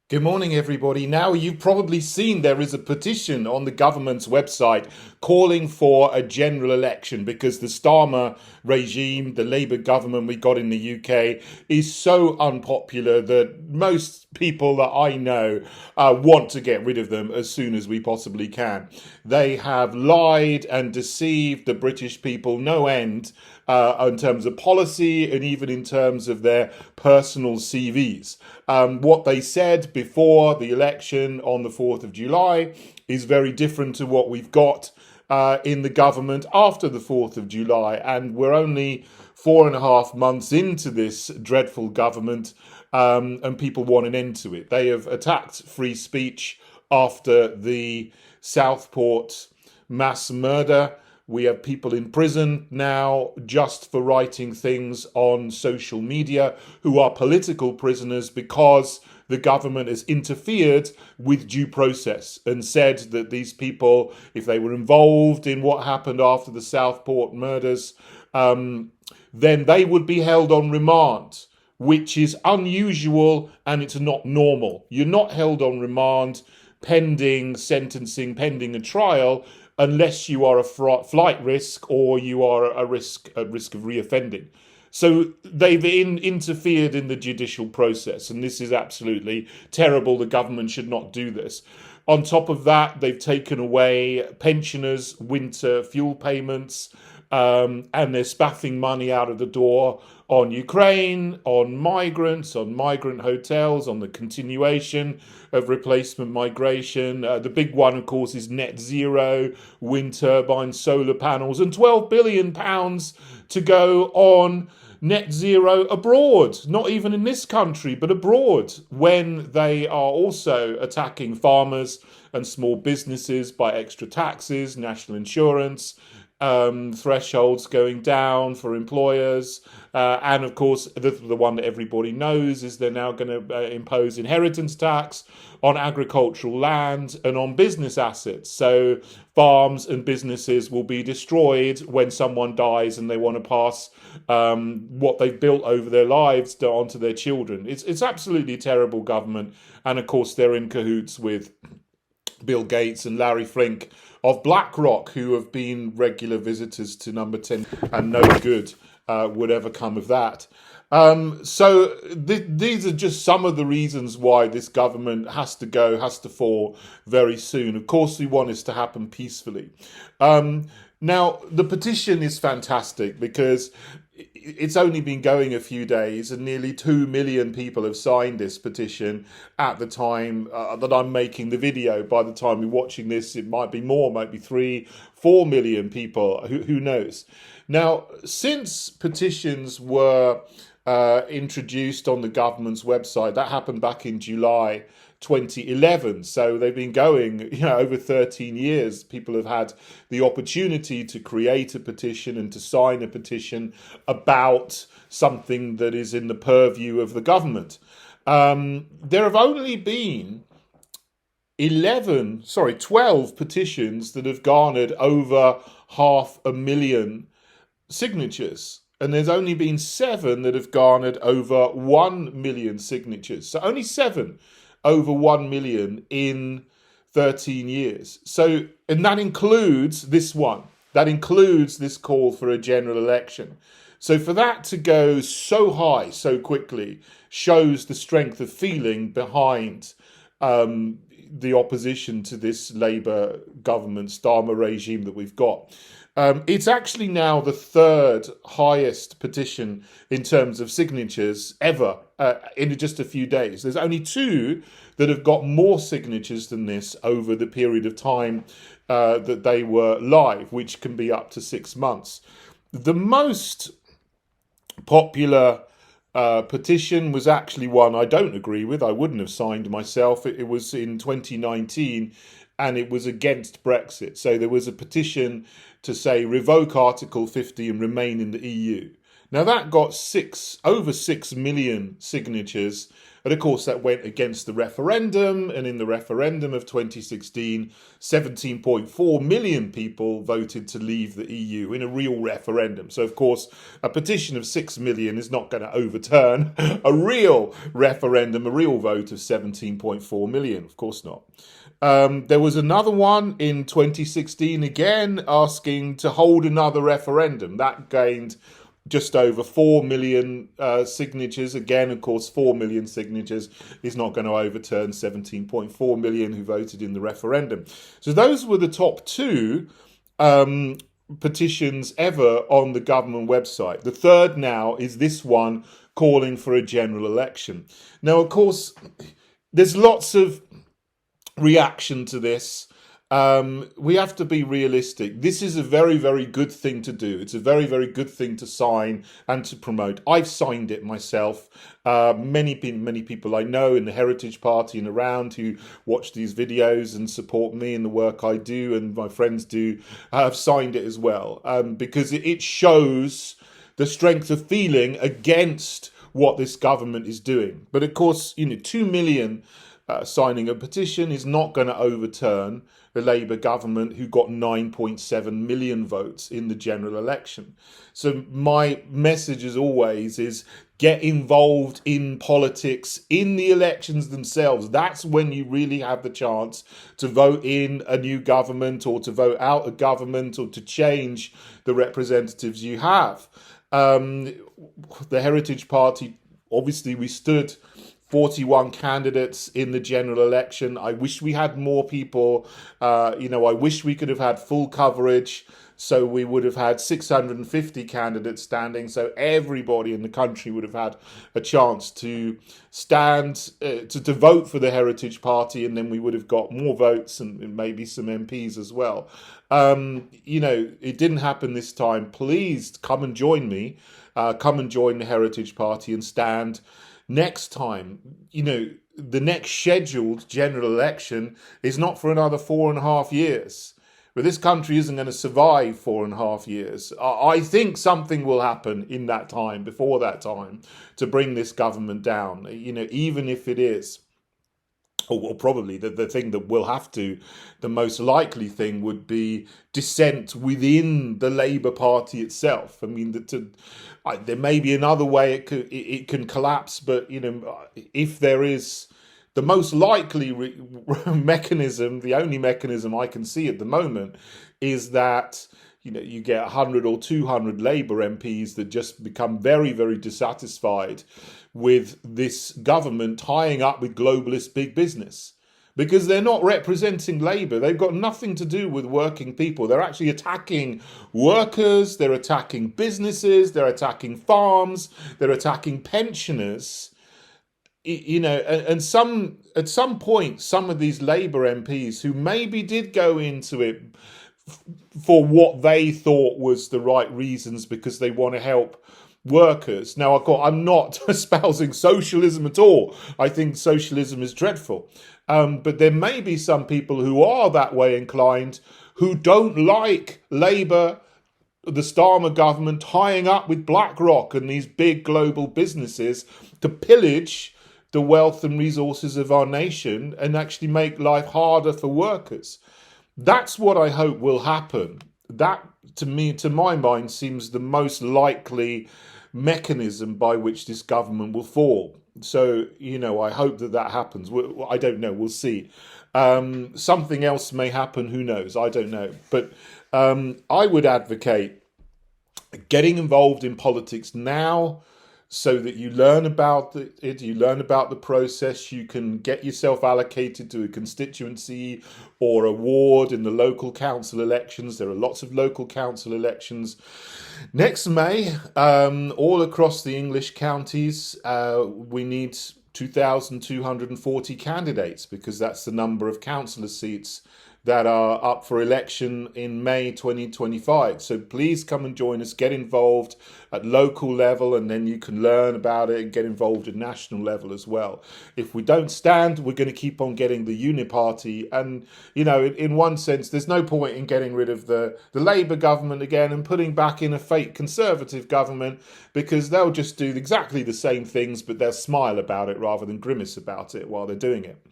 Good morning, everybody. Now, you've probably seen there is a petition on the government's website calling for a general election because the Starmer regime, the Labour government we got in the UK, is so unpopular that most people that I know want to get rid of them as soon as we possibly can. They have lied and deceived the British people no end in terms of policy and even in terms of their personal CVs. What they said before the election on the 4th of July is very different to what we've got in the government after the 4th of July. And we're only 4.5 months into this dreadful government, and people want an end to it. They have attacked free speech after the Southport mass murder. We have people in prison now just for writing things on social media who are political prisoners because the government has interfered with due process and said that these people, if they were involved in what happened after the Southport murders, then they would be held on remand, which is unusual and it's not normal. You're not held on remand pending sentencing, pending a trial, unless you are a flight risk or you are a risk at risk of reoffending. So they've interfered in the judicial process, and this is absolutely terrible. The government should not do this. On top of that, they've taken away pensioners' winter fuel payments, and they're spaffing money out of the door on Ukraine, on migrants, on migrant hotels, on the continuation of replacement migration. The big one, of course, is net zero, wind turbines, solar panels, and £12 billion to go on net zero abroad, not even in this country, but abroad, when they are also attacking farmers and small businesses by extra taxes, national insurance, thresholds going down for employers. And of course, the one that everybody knows is they're now going to impose inheritance tax on agricultural land and on business assets. So farms and businesses will be destroyed when someone dies and they want to pass what they've built over their lives onto their children. It's absolutely terrible government. And of course, they're in cahoots with Bill Gates and Larry Flink of BlackRock, who have been regular visitors to number 10, and no good would ever come of that. These are just some of the reasons why this government has to go, has to fall very soon. Of course, we want this to happen peacefully. Now, the petition is fantastic because it's only been going a few days and nearly 2 million people have signed this petition at the time that I'm making the video. By the time you're watching this, it might be more, might be 3-4 million people, who knows. Now, since petitions were introduced on the government's website, that happened back in July 2011. So they've been going, over 13 years. People have had the opportunity to create a petition and to sign a petition about something that is in the purview of the government. There have only been 12 petitions that have garnered over 500,000 signatures. And there's only been 7 that have garnered over 1 million signatures. So only 7 over 1 million in 13 years. So, and that includes this one. That includes this call for a general election. So for that to go so high so quickly shows the strength of feeling behind the opposition to this Labour government Starmer regime that we've got. It's actually now the 3rd highest petition in terms of signatures ever in just a few days. There's only 2 that have got more signatures than this over the period of time that they were live, which can be up to 6 months. The most popular petition was actually one I don't agree with. I wouldn't have signed myself. It was in 2019 and it was against Brexit. So there was a petition to say revoke Article 50 and remain in the EU. Now that got over 6 million signatures, and of course that went against the referendum, and in the referendum of 2016, 17.4 million people voted to leave the EU in a real referendum. So of course, a petition of 6 million is not going to overturn a real referendum, a real vote of 17.4 million. Of course not. There was another one in 2016 again asking to hold another referendum. That gained just over 4 million signatures. Again, of course, 4 million signatures is not going to overturn 17.4 million who voted in the referendum. So those were the top two petitions ever on the government website. The third now is this one calling for a general election. Now, of course, there's lots of reaction to this. We have to be realistic. This is a very, very good thing to do. It's a very, very good thing to sign and to promote. I've signed it myself. Many people I know in the Heritage Party and around who watch these videos and support me in the work I do and my friends do have signed it as well, because it shows the strength of feeling against what this government is doing. But of course, 2 million signing a petition is not going to overturn the Labour government who got 9.7 million votes in the general election. So my message as always is get involved in politics, in the elections themselves. That's when you really have the chance to vote in a new government or to vote out a government or to change the representatives you have. The Heritage Party, obviously we stood 41 candidates in the general election. I wish we had more people. I wish we could have had full coverage. So we would have had 650 candidates standing. So everybody in the country would have had a chance to stand, to vote for the Heritage Party. And then we would have got more votes and maybe some MPs as well. It didn't happen this time. Please come and join me. Come and join the Heritage Party and stand next time. The next scheduled general election is not for another 4.5 years. But this country isn't going to survive 4.5 years. I think something will happen in that time, before that time, to bring this government down. Even if it is, or probably the thing that will have to, the most likely thing would be dissent within the Labour Party itself. I mean, there may be another way it can collapse, but if there is, the most likely mechanism, the only mechanism I can see at the moment, is that you get 100 or 200 Labour MPs that just become very, very dissatisfied with this government tying up with globalist big business. Because they're not representing Labour. They've got nothing to do with working people. They're actually attacking workers, they're attacking businesses, they're attacking farms, they're attacking pensioners. And at some point, some of these Labour MPs who maybe did go into it for what they thought was the right reasons because they want to help workers. Now, I'm not espousing socialism at all. I think socialism is dreadful. But there may be some people who are that way inclined, who don't like Labour, the Starmer government, tying up with BlackRock and these big global businesses to pillage the wealth and resources of our nation and actually make life harder for workers. That's what I hope will happen. That, to my mind, seems the most likely mechanism by which this government will fall. So, I hope that happens. I don't know. We'll see. Something else may happen. Who knows? I don't know. But I would advocate getting involved in politics now, so that you learn about it, you learn about the process, you can get yourself allocated to a constituency or a ward in the local council elections. There are lots of local council elections next May, all across the English counties. We need 2,240 candidates because that's the number of councillor seats that are up for election in May 2025. So please come and join us, get involved at local level, and then you can learn about it and get involved at national level as well. If we don't stand, we're going to keep on getting the uniparty. And, in one sense, there's no point in getting rid of the Labour government again and putting back in a fake Conservative government, because they'll just do exactly the same things, but they'll smile about it rather than grimace about it while they're doing it.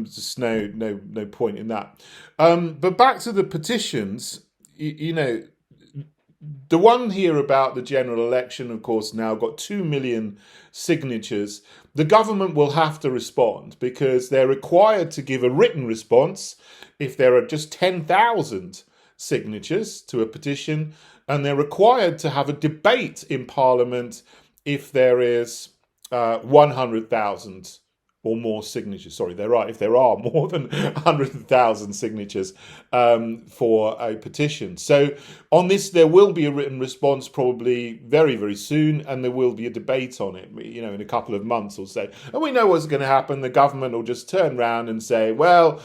Just no point in that. But back to the petitions, the one here about the general election, of course, now got 2 million signatures. The government will have to respond, because they're required to give a written response if there are just 10,000 signatures to a petition, and they're required to have a debate in Parliament if there is 100,000 or more signatures. Sorry, they're right. If there are more than 100,000 signatures for a petition. So on this, there will be a written response probably very, very soon, and there will be a debate on it, in a couple of months or so. And we know what's going to happen. The government will just turn around and say, well,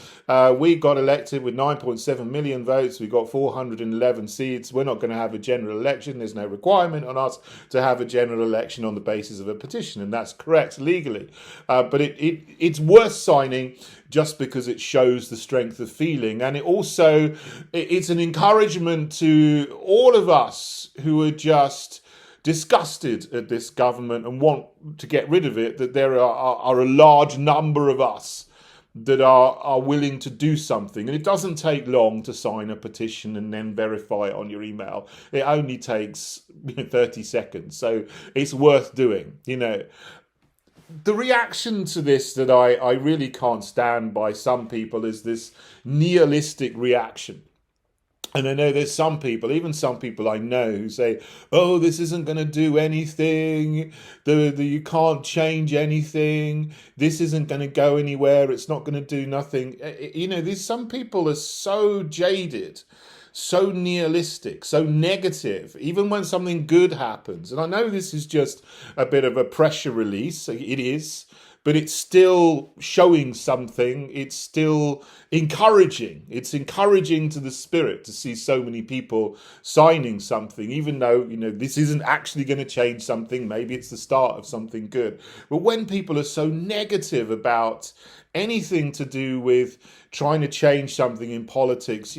we got elected with 9.7 million votes. We got 411 seats. We're not going to have a general election. There's no requirement on us to have a general election on the basis of a petition. And that's correct legally. But it's worth signing just because it shows the strength of feeling, and it's an encouragement to all of us who are just disgusted at this government and want to get rid of it, that there are a large number of us that are willing to do something. And it doesn't take long to sign a petition and then verify it on your email. It only takes 30 seconds. So it's worth doing, The reaction to this that I really can't stand by some people is this nihilistic reaction. And I know there's some people, even some people I know, who say, oh, this isn't going to do anything. You can't change anything. This isn't going to go anywhere. It's not going to do nothing. Some people are so jaded, so nihilistic, so negative, even when something good happens. And I know this is just a bit of a pressure release. It is. But it's still showing something. It's still encouraging. It's encouraging to the spirit to see so many people signing something, even though, this isn't actually going to change something. Maybe it's the start of something good. But when people are so negative about anything to do with trying to change something in politics,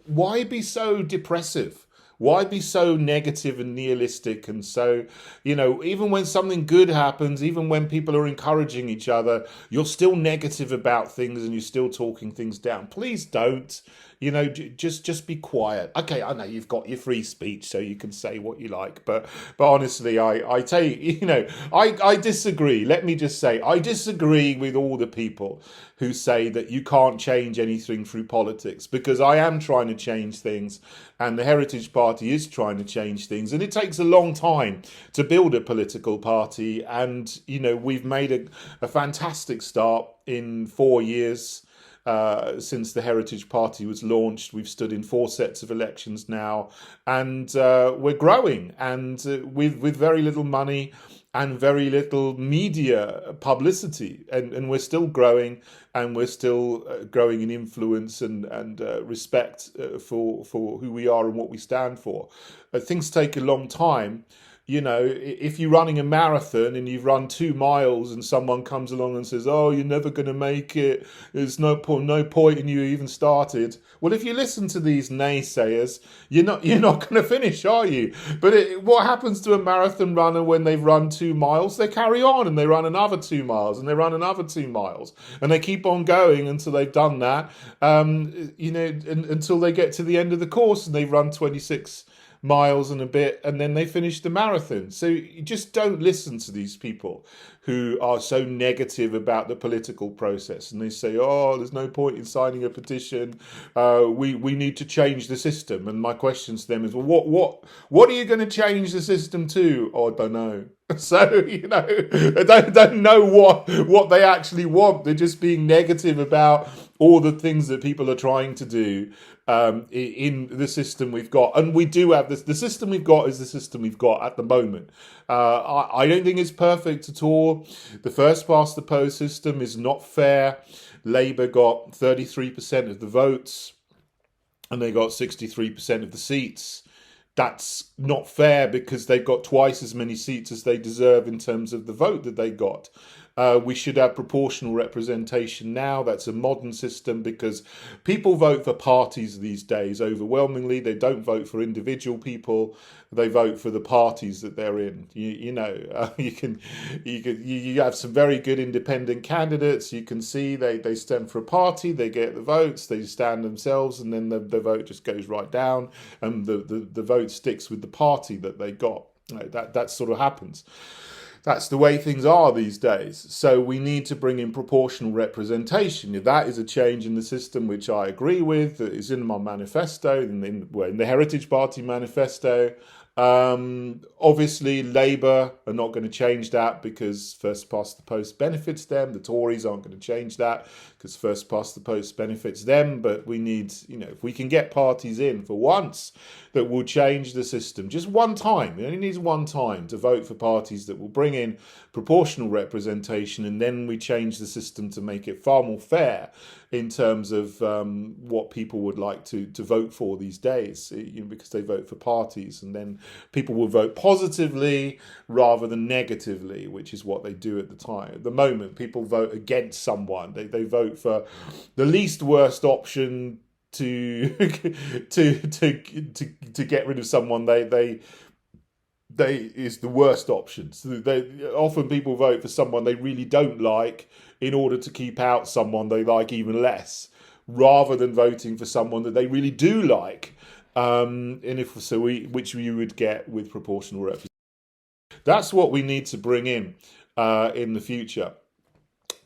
why be so depressive? Why be so negative and nihilistic? And so, even when something good happens, even when people are encouraging each other, you're still negative about things and you're still talking things down. Please don't. Just be quiet. Okay, I know you've got your free speech, so you can say what you like. But honestly, I tell you, I disagree. Let me just say, I disagree with all the people who say that you can't change anything through politics, because I am trying to change things, and the Heritage Party is trying to change things, and it takes a long time to build a political party. And we've made a fantastic start in 4 years. Since the Heritage Party was launched. We've stood in 4 sets of elections now, and we're growing, and with very little money and very little media publicity, and we're still growing, and we're still growing in influence and respect for who we are and what we stand for. Things take a long time. If you're running a marathon and you've run 2 miles and someone comes along and says, oh, you're never going to make it, there's no point in you even started. Well, if you listen to these naysayers, you're not going to finish, are you? But what happens to a marathon runner when they've run 2 miles? They carry on and they run another 2 miles and they run another 2 miles and they keep on going until they've done that, until they get to the end of the course and they've run 26 miles and a bit, and then they finish the marathon. So you just don't listen to these people who are so negative about the political process, and they say, oh, there's no point in signing a petition, we need to change the system. And my question to them is, well, what are you going to change the system to? Oh, I don't know. So, they don't know what they actually want. They're just being negative about all the things that people are trying to do. in the system we've got. And we do have this. The system we've got is the system we've got at the moment. I don't think it's perfect at all. The first past the post system is not fair. Labour got 33% of the votes and they got 63% of the seats. That's not fair because they've got twice as many seats as they deserve in terms of the vote that they got. We should have proportional representation now. That's a modern system because people vote for parties these days. Overwhelmingly, they don't vote for individual people. They vote for the parties that they're in. You have some very good independent candidates. You can see they stand for a party, they get the votes, they stand themselves, and then the vote just goes right down, and the vote sticks with the party that they got. That sort of happens. That's the way things are these days. So we need to bring in proportional representation. That is a change in the system, which I agree with. That is in my manifesto, in the Heritage Party manifesto. Obviously, Labour are not going to change that because first past the post benefits them. The Tories aren't going to change that because first past the post benefits them. But we need, if we can get parties in for once that will change the system, just one time. It only needs one time to vote for parties that will bring in proportional representation, and then we change the system to make it far more fair in terms of what people would like to vote for these days, because they vote for parties, and then people will vote positively rather than negatively, which is what they do at the time. At the moment, people vote against someone. They vote for the least worst option to get rid of someone they is the worst option. So often people vote for someone they really don't like in order to keep out someone they like even less, rather than voting for someone that they really do like. Which you would get with proportional representation. That's what we need to bring in the future.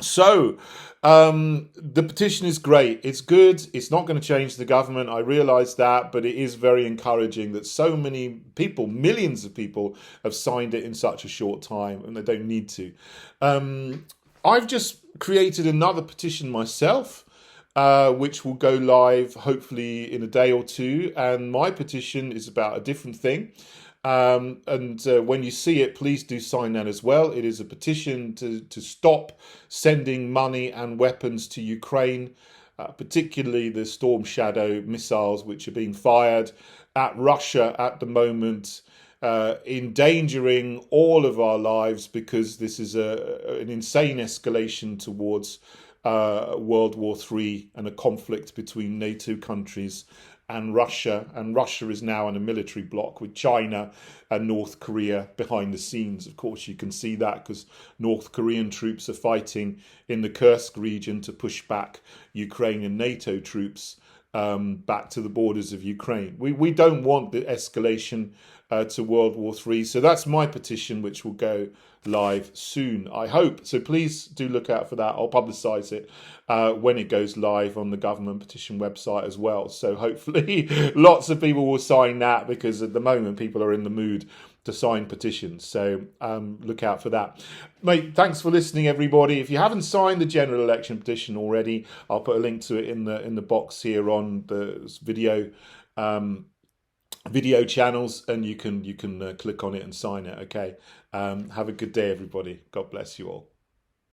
So the petition is great. It's good. It's not going to change the government. I realise that, but it is very encouraging that so many people, millions of people, have signed it in such a short time, and they don't need to. I've just created another petition myself, which will go live hopefully in a day or two. And my petition is about a different thing. When you see it, please do sign that as well. It is a petition to stop sending money and weapons to Ukraine, particularly the Storm Shadow missiles, which are being fired at Russia at the moment, endangering all of our lives, because this is an insane escalation towards World War III and a conflict between NATO countries and Russia. And Russia is now in a military bloc with China and North Korea behind the scenes. Of course, you can see that because North Korean troops are fighting in the Kursk region to push back Ukrainian NATO troops back to the borders of Ukraine. We don't want the escalation to World War III. So that's my petition, which will go live soon, I hope. So please do look out for that. I'll publicise it when it goes live on the government petition website as well. So hopefully lots of people will sign that, because at the moment people are in the mood to sign petitions. So look out for that. Mate, thanks for listening, everybody. If you haven't signed the general election petition already, I'll put a link to it in the box here on the video channels, and you can click on it and sign it. Okay. Have a good day, everybody. God bless you all.